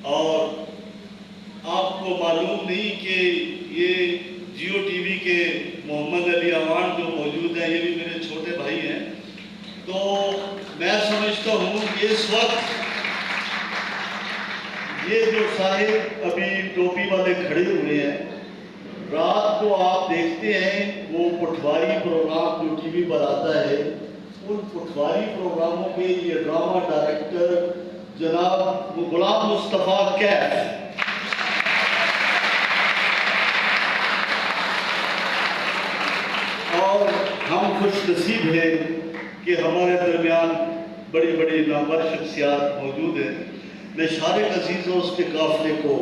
اور آپ کو معلوم نہیں کہ یہ جیو ٹی وی کے محمد علی اوان جو موجود ہیں یہ بھی میرے چھوٹے بھائی ہیں. تو میں سمجھتا ہوں کہ اس وقت یہ جو صاحب ابھی ٹوپی والے کھڑے ہوئے ہیں، رات کو آپ دیکھتے ہیں وہ پٹواری پروگرام جو ٹی وی پر آتا ہے، ان پٹواری پروگراموں کے یہ ڈرامہ ڈائریکٹر جناب غلام مصطفیٰ کیف، اور ہم خوش نصیب ہیں کہ ہمارے درمیان بڑی بڑی نامور شخصیات موجود ہیں. میں شارق عزیز اور اس کے قافلے کو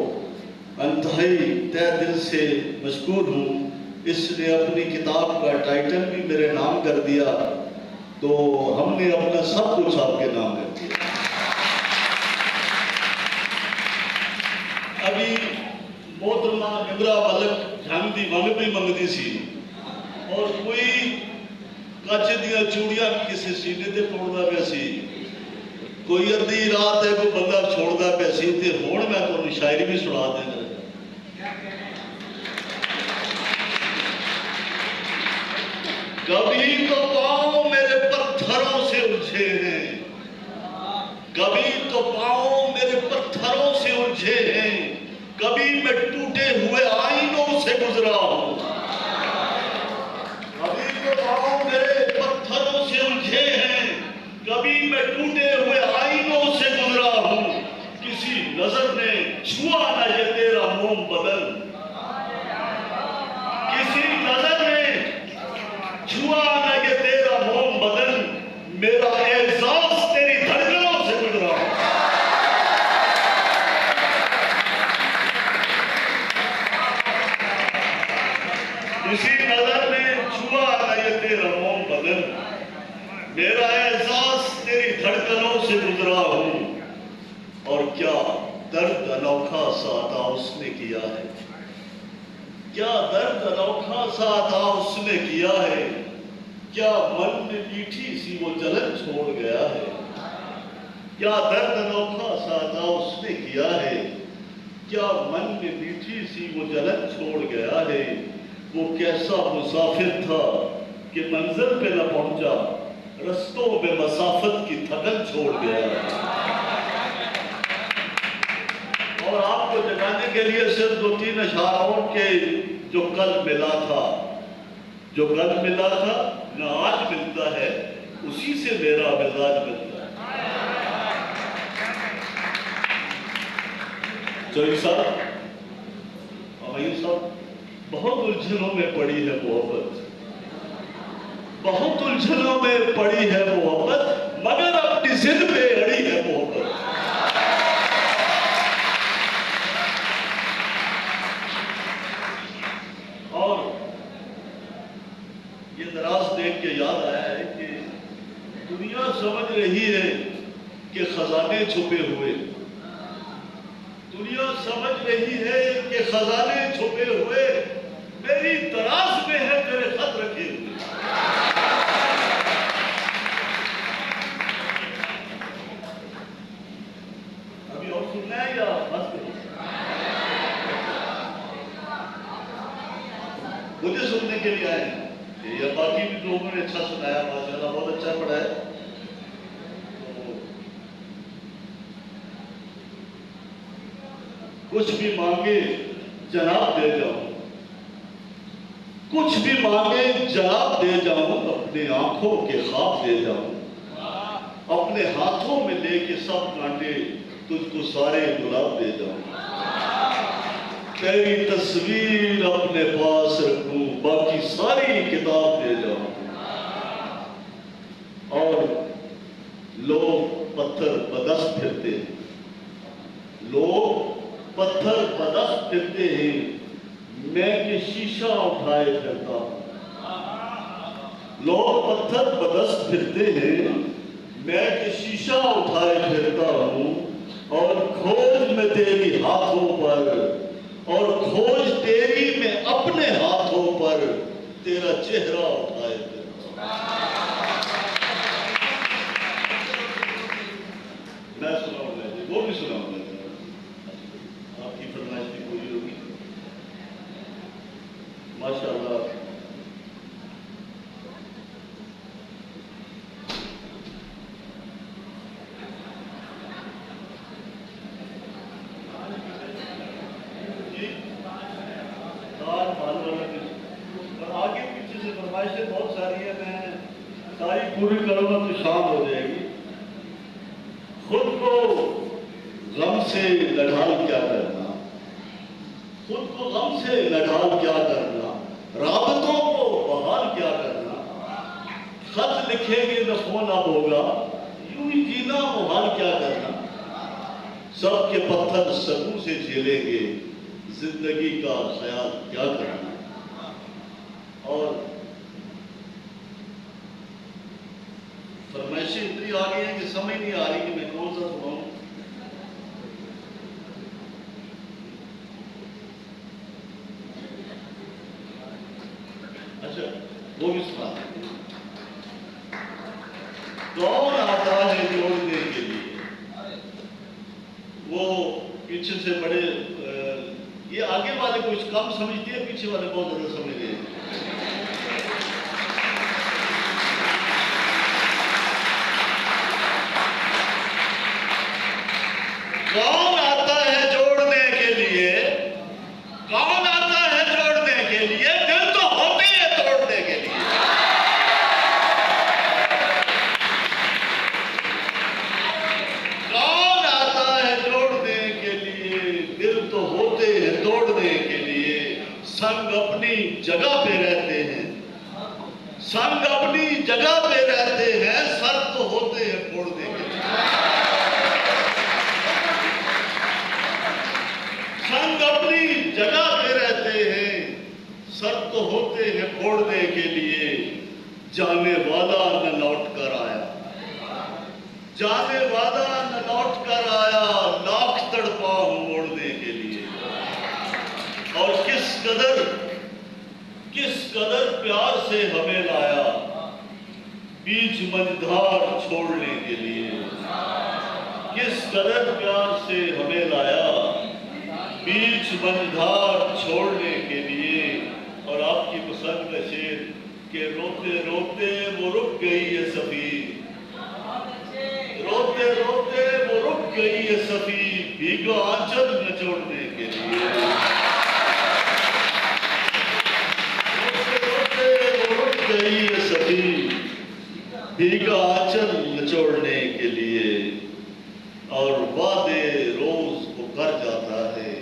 انتہائی تہ دل سے مشکور ہوں. اس نے اپنی کتاب کا ٹائٹل بھی میرے نام کر دیا، تو ہم نے اپنا سب کچھ آپ کے نام کر دیا. ابھی محترمہ نمرہ ملک جھنگ دی منگ بھی منگتی سی، اور کوئی کچ دیا چوڑیاں کسی سینے تے توڑدا پیا سی، کوئی ادھی رات ہے کوئی بندہ چھوڑدا پیا سی. تے ہن میں تانوں شاعری بھی سنا دینا. کبھی تو پاؤں میرے پتھروں سے الجھے ہیں، کبھی تو پاؤں میرے پتھروں سے الجھے ہیں، کبھی میں ٹوٹے ہوئے آئینوں سے گزرا ہوں. کبھی تو پاؤں میرے پتھروں سے الجھے ہیں، کبھی میں ٹوٹے ہوئے آئینوں سے گزرا ہوں. کسی نظر نے چھوا نہ یہ تیرا موم بدن، کسی نظر نے چھوا نہ یہ تیرا موم بدن، میرا احساس تیری دھڑکنوں سے گزرا ہوں. کسی نظر نے چھوا نہ یہ تیرا موم بدن، میرا احساس تیری دھڑکنوں سے گزرا ہوں. اور کیا درد انوکھا سا عطا اس نے کیا ہے، کیا درد انوکھا سا عطا اس نے کیا ہے، کیا من میں میٹھی سی وہ جلن چھوڑ گیا ہے. کیا درد انوکھا سا عطا اس نے کیا ہے، کیا من میں میٹھی سی وہ جلن چھوڑ گیا ہے. وہ کیسا مسافر تھا کہ منزل پہ نہ پہنچا، رستوں میں مسافت کی تھکن چھوڑ گیا ہے. اور آپ کو جگانے کے لیے صرف 2-3 اشعار کے جو کل ملا تھا، جو کل ملا تھا نہ آج ملتا ہے، اسی سے میرا مزاج ملتا ہے. چوہی صاحب، امیر صاحب، بہت الجھنوں میں پڑی ہے محبت، بہت الجھنوں میں پڑی ہے محبت، مگر اپنی ضد پہ اڑی ہے محبت. اور یہ دراز دیکھ کے یاد آیا ہے کہ دنیا سمجھ رہی ہے کہ خزانے چھپے ہوئے، دنیا سمجھ رہی ہے کہ خزانے چھپے ہوئے میری دراز میں ہے تیرے خط رکھے ہوئے. ابھی اور سننا ہے یا بس کریں؟ مجھے سننے کے لیے آئے ہیں یا باقی بھی لوگوں نے اچھا سنایا، ماشاءاللہ بہت اچھا پڑھا ہے. کچھ بھی مانگے جناب دے جاؤں، کچھ بھی مانگے جناب دے جاؤں، اپنے آنکھوں کے خواب دے جاؤں، اپنے ہاتھوں میں لے کے سب کانٹے تجھ کو سارے گلاب دے جاؤں. تیری تصویر اپنے پاس رکھوں، باقی ساری کتاب دے جاؤں. اور لوگ پتھر بدست پھرتے ہیں، لوگ پتھر بدست پھرتے ہیں، میں کہ شیشہ اٹھائے پھرتا ہوں. لوگ پتھر بدست پھرتے ہیں، میں کہ شیشہ اٹھائے پھرتا ہوں. اور کھوج میں تیری ہاتھوں پر، اور کھوج تیری میں اپنے ہاتھوں پر، تیرا چہرہ اٹھائے پھرتا ہوں. میں سناؤں گا، وہ بھی سناؤں گا. کی فرمائش بھی پوری ہوگی ماشاءاللہ. اور آگے پیچھے سے فرمائشیں بہت ساری ہیں، میں ساری پوری کروں گا تو شام ہو جائے گی. خود کو غم سے لڑھال کیا کرنا، خود کو غم سے لڑھال کیا کرنا، رابطوں کو بحال کیا کرنا، خط لکھیں گے نہ فون اب ہوگا، یوں ہی جینا محال کیا کرنا، سب کے پتھر سکوں سے جھیلیں گے، زندگی کا خیال کیا کرنا. اور فرمائشیں اتنی آ گئی ہیں کہ سمجھ نہیں آ رہی کہ میں کون سا سناؤں. اچھا وہ بھی سنا. کون آتا ہے جوڑنے کے لیے، وہ پیچھے سے بڑے یہ آگے والے کچھ کم سمجھتے ہیں، پیچھے والے بہت زیادہ سمجھ رہے ہیں. کون آتا ہے جوڑنے کے لیے، کون آتا ہے جوڑنے کے لیے، دل تو ہوتے ہیں توڑنے کے لیے. کون آتا ہے جوڑنے کے لیے، دل تو ہوتے ہیں توڑنے کے لیے. سنگ اپنی جگہ پہ رہتے ہیں، سنگ اپنی جگہ پہ رہتے ہیں، سر تو ہوتے ہیں پھوڑنے کے لیے. سنگ اپنی جگہ پہ رہتے ہیں، سر تو ہوتے ہیں پھوڑنے کے لیے. جانے والا نہ لوٹ کر آیا، جانے والا نہ لوٹ کر آیا، لاکھ تڑپا ہوں موڑنے کے لیے. اور کس قدر پیار سے ہمیں لایا، بیچ منجھار چھوڑنے کے لیے. کس قدر پیار سے ہمیں لایا، بیچ منجھار چھوڑنے کے لیے. اور آپ کی پسند کا شعر کہ روتے روتے وہ رک گئی ہے سفیر، روتے روتے وہ رک گئی ہے سفیر، بھیگا آنچل نچوڑنے کے لیے. روتے روتے وہ رک گئی ہے سفیر، بھیگا آنچل نچوڑنے کے لیے. اور وعدے روز وہ کر جاتا ہے،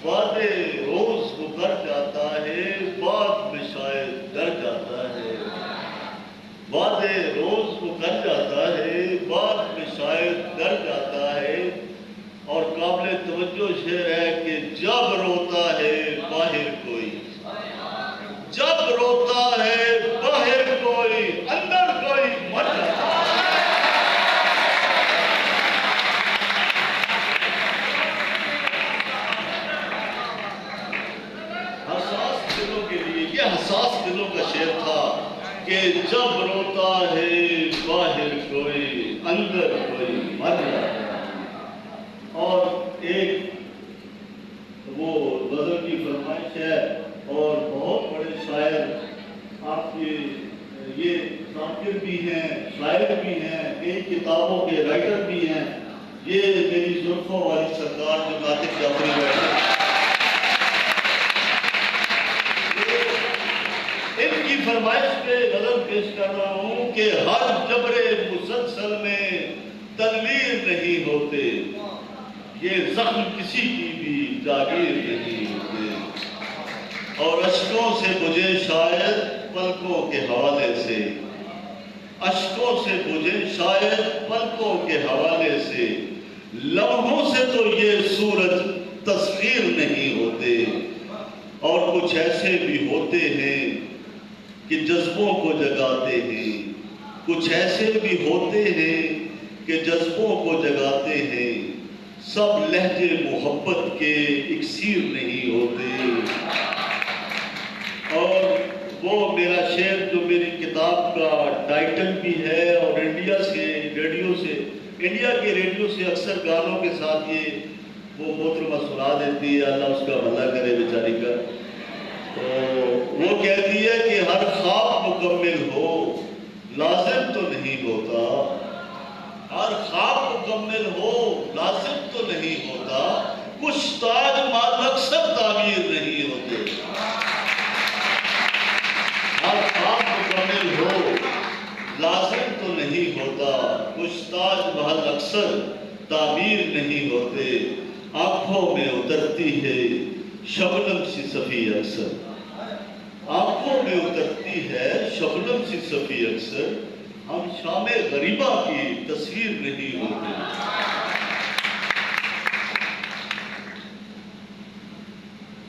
وعدے روز وہ کر جاتا ہے، بعد میں شاید ڈر جاتا ہے. وعدے روز وہ کر جاتا ہے، بعد میں شاید ڈر جاتا ہے. اور قابل توجہ شعر ہے کہ جب روتا ہے باہر کوئی، جب روتا ہے باہر کوئی، اندر کوئی مر جاتا ہے. حساس دلوں کے لیے یہ حساس دلوں کا شعر تھا کہ جب روتا ہے باہر کوئی، اندر کوئی مر جاتا ہے. اور ایک وہ غزل کی فرمائش ہے، اور بہت بڑے شاعر آپ کے یہ ذاکر بھی ہیں، شاعر بھی ہیں، کئی کتابوں کے رائٹر بھی ہیں. یہ میری زلفوں والی سرکار جو کاتب جعفری بیٹھے، ان کی فرمائش پہ غزل پیش کر رہا ہوں کہ ہر جبر مسلسل میں تنویر نہیں ہوتے، یہ زخم کسی کی بھی جاگیر نہیں ہوتے. اور اشکوں سے بجھے شاید پلکوں کے حوالے سے، اشکوں سے بجھے شاید پلکوں کے حوالے سے، لمحوں سے تو یہ سورج تصویر نہیں ہوتے. اور کچھ ایسے بھی ہوتے ہیں کہ جذبوں کو جگاتے ہیں، کچھ ایسے بھی ہوتے ہیں کہ جذبوں کو جگاتے ہیں. سب لہجے محبت کے اکسیر نہیں ہوتے. اور وہ میرا شعر جو میری کتاب کا ٹائٹل بھی ہے، اور انڈیا کے ریڈیو سے اکثر گانوں کے ساتھ یہ وہ محترمہ سنا دیتی ہے، اللہ اس کا بھلا کرے بیچاری کا. تو وہ کہتی ہے کہ ہر خواب مکمل ہو لازم تو نہیں ہوتا، ہر خواب مکمل ہو لازم تو نہیں ہوتا، کچھ تاج مال اکثر تعمیر نہیں ہوتے. ہر خواب مکمل ہو لازم تو نہیں ہوتا، کچھ تاج محل اکثر تعمیر نہیں ہوتے. آنکھوں میں اترتی ہے شبنم سی صفی اکثر، آنکھوں میں اترتی ہے شبنم سی صفی اکثر، ہم شام غریبہ کی تصویر نہیں ہوتے.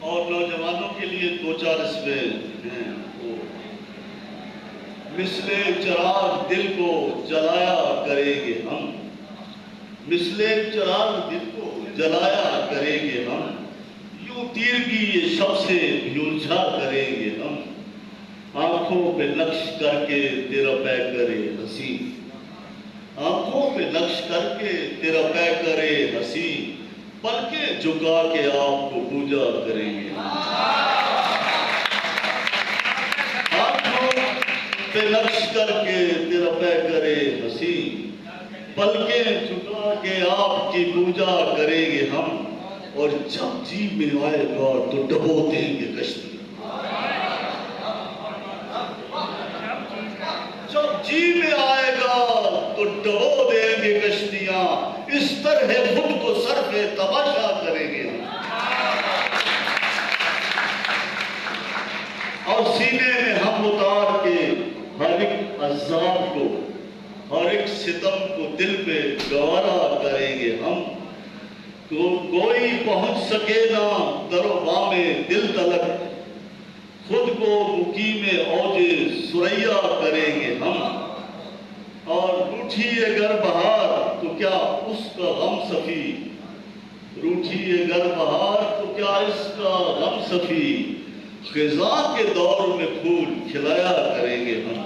اور نوجوانوں کے لیے دو چار اس میں ہیں. مثل چراغ دل کو جلایا کریں گے ہم، مثل چراغ دل کو جلایا کریں گے ہم، یوں تیرگی یہ شب سے یلجھا کریں گے ہم. آنکھوں پہ نقش کر کے تیرا پے کرے ہنسی، آنکھوں پہ نقش کر کے تیرا پے کرے ہنسی، پلکیں جھکا کے آپ کو پوجا کریں گے. آنکھوں پہ نقش کر کے تیرا پے کرے ہنسی، پلکیں جھکا کے آپ کی پوجا کریں گے ہم. اور جب جی میں آئے گا تو ڈبو دیں گے کشتی، جب جی میں آئے گا تو ڈبو دیں گے کشتیاں، اس طرح خود کو صرف تماشا کریں گے. اور سینے میں ہم اتار کے ہر ایک عذاب کو، ہر ایک ستم کو دل پہ گوارا کریں گے ہم. تو کوئی پہنچ سکے نہ در و بام دل تلک، خود کو مقیم اوج ثریا کریں گے ہم. اور روٹھی اگر بہار تو کیا اس کا غم صفی، روٹھی اگر بہار تو کیا اس کا غم صفی، خزاں کے دور میں پھول کھلایا کریں گے ہم.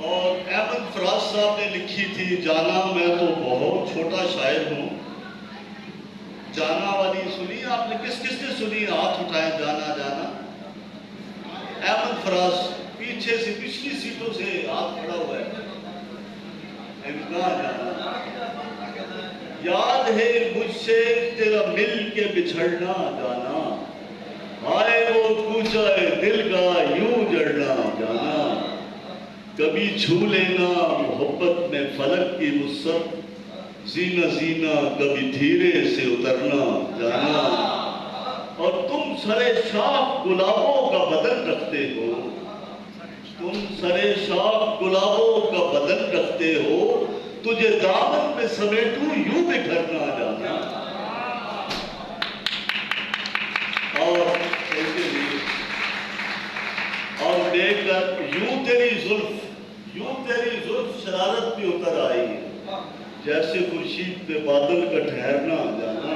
اور احمد فراز صاحب نے لکھی تھی جانا، میں تو بہت چھوٹا شاعر ہوں. جانا والی سنی آپ نے؟ کس کس نے سنی؟ ہاتھ اٹھائیں. جانا جانا احمد فراز پیچھے سے پچھلی سیٹوں سے ہاتھ کھڑا ہوا ہے. کہاں جانا؟ یاد ہے مجھ سے تیرا مل کے بچھڑنا جانا، ہائے وہ کوچہ دل کا یوں جڑنا جانا. کبھی چھو لینا محبت میں فلک کی وسعت، زینہ زینہ کبھی دھیرے سے اترنا جانا. اور تم سرے شاخ گلابوں کا بدن رکھتے ہو، تم سرے شاخ گلابوں کا بدن رکھتے ہو، تجھے دامن میں سمیٹوں یوں بکھرنا جانا. اور دیکھ کر یوں تیری زلف شرارت پہ اتر آئی، جیسے خورشید پہ بادل کا ٹھہرنا جانا.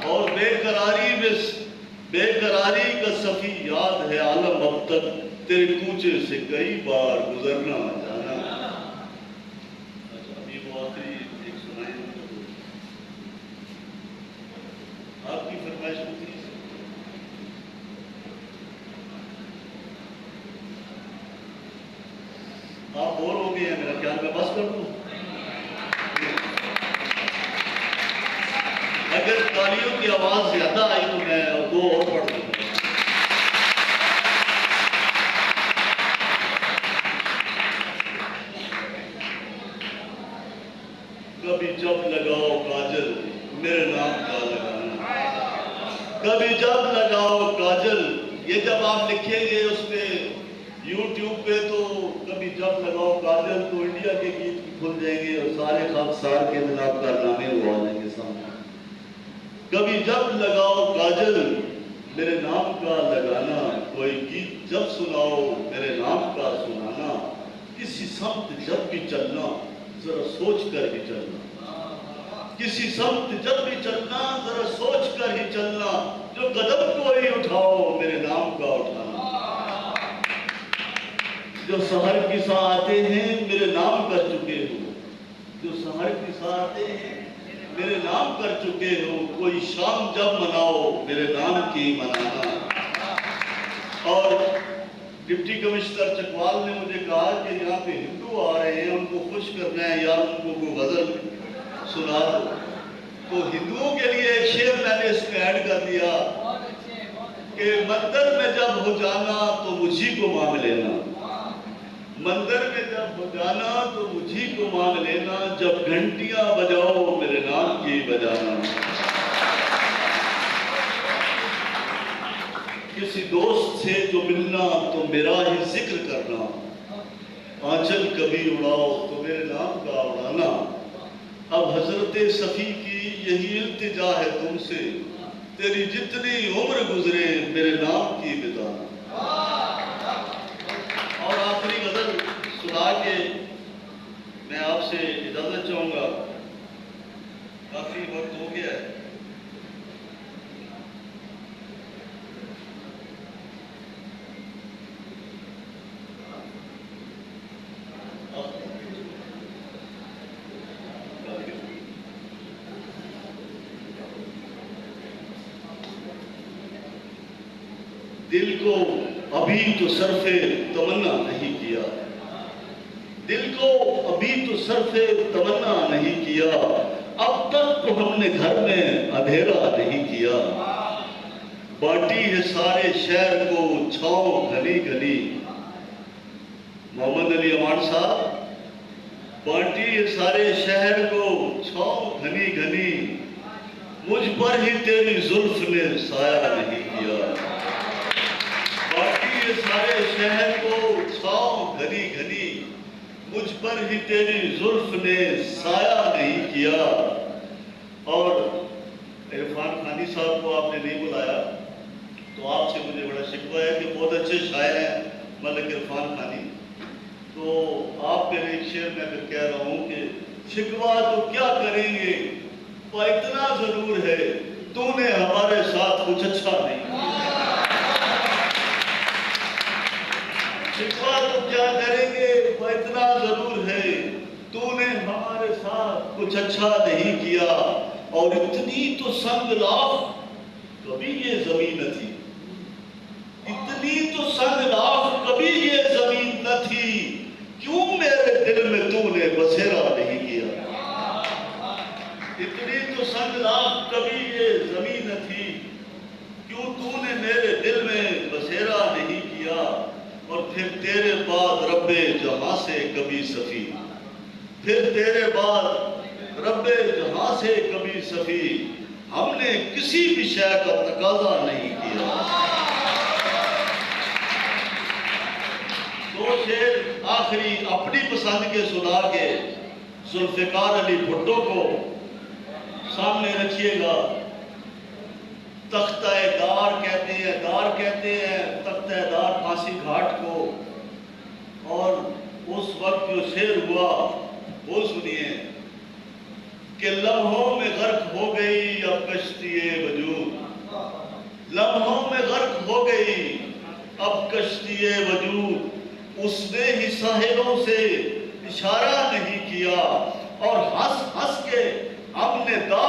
اور بے قراری کا صفی یاد ہے عالم اب تک، تیرے کوچے سے کئی بار گزرنا جانا. ابھی وہ آخری ایک سنائیں آپ کی فرمائش ہوتی ہے. آپ بور ہو گئے ہیں میرا خیال میں بس کر دوں. اگر تالیوں کی آواز زیادہ آئی تو میں دو اور پڑھ دوں گا. کبھی جب لگاؤ کاجل میرے نام کا لگانا، کبھی جب لگاؤ کاجل. یہ جب آپ لکھیں گے اس پہ یوٹیوب پہ تو کبھی جب لگاؤ کاجل تو انڈیا کے گیت کھل جائیں گے اور سارے خاکسار کے دن آپ کارنامے وہ آ جائیں گے سامنے. کبھی جب لگاؤ کاجل میرے نام کا لگانا، کوئی گیت جب سناؤ میرے نام کا سنانا. کسی سمت جب بھی چلنا ذرا سوچ کر ہی چلنا، کسی سمت جب بھی چلنا ذرا سوچ کر ہی چلنا، جو قدم کوئی اٹھاؤ میرے نام کا اٹھانا، جو سحر کی سا آتے ہیں میرے نام کر چکے ہو، جو سحر کی سا آتے ہیں میرے نام کر چکے ہو، کوئی شام جب مناؤ میرے نام کی منانا۔ اور ڈپٹی کمشنر چکوال نے مجھے کہا کہ یہاں پہ ہندو آ رہے ہیں، ان کو خوش کرنا ہے یا ان کو کوئی غزل سنا دو، تو ہندوؤں کے لیے ایک شعر میں نے اس میں ایڈ کر دیا کہ مندر میں جب ہو جانا تو مجھی کو مانگ لینا، مندر میں جب ہو جانا تو مجھی کو مانگ لینا، جب گھنٹیاں بجاؤ میرے نام کی بجانا۔ کسی دوست سے جو ملنا تو میرا ہی ذکر کرنا، آنچل کبھی اڑاؤ تو میرے نام کا اڑانا، اب حضرت صفی کی یہی التجا ہے تم سے، تیری جتنی عمر گزرے میرے نام کی بتانا۔ اور آخری غزل سنا کے میں آپ سے اجازت چاہوں گا، کافی وقت ہو گیا ہے۔ دل کو ابھی تو صرف تمنا نہیں کیا، دل کو ابھی تو صرف تمنا نہیں کیا، اب تک تو ہم نے گھر میں اندھیرا نہیں کیا، بانٹی ہے سارے شہر کو چھاؤں گھنی گھنی، محمد علی امان صاحب، بانٹی ہے سارے شہر کو چھاؤں گھنی گھنی، مجھ پر ہی تیری زلف نے سایہ نہیں کیا، باقی یہ سارے شہر کو چھاؤں گھنی گھنی، مجھ پر ہی تیری زلف نے سایہ نہیں کیا۔ اور عرفان خانی صاحب کو آپ نے نہیں بلایا تو آپ سے مجھے بڑا شکوہ ہے کہ بہت اچھے شاعر ہیں ملک عرفان خانی، تو آپ کے لیے ایک شعر میں پھر کہہ رہا ہوں کہ شکوہ تو کیا کریں گے پر اتنا ضرور ہے تو نے ہمارے ساتھ کچھ اچھا نہیں کیا، شکوہ تو کیا کریں گے پر اتنا ضرور ہے تو نے ہمارے ساتھ کچھ اچھا نہیں کیا، اور اتنی تو سنگ لاخ کبھی یہ زمین نہ تھی، اتنی تو سنگ لاخ کبھی یہ زمین نہ تھی، کیوں میرے دل میں تو نے بسیرا نہیں کیا، اتنی تو سنگ لاخ کبھی یہ زمین نہ تھی، کیوں تو نے میرے دل میں بسیرا نہیں کیا، اور پھر تیرے بعد رب جہاں سے کبھی صفی، پھر تیرے بعد رب جہاں سے کبھی صفی، ہم نے کسی بھی شے کا تقاضا نہیں کیا۔ دو شعر آخری اپنی پسند کے سنا کے ذوالفقار علی بھٹو کو سامنے رکھیے گا۔ تختہ دار کہتے ہیں تختہ دار پھانسی گھاٹ کو، اور اس وقت جو شعر ہوا وہ سنیے کہ لمحوں میں غرق ہو گئی اب کشتی وجود، لمحوں میں غرق ہو گئی اب کشتی وجود، اس نے ہی ساحلوں سے اشارہ نہیں کیا، اور ہنس ہنس کے ہم نے داغ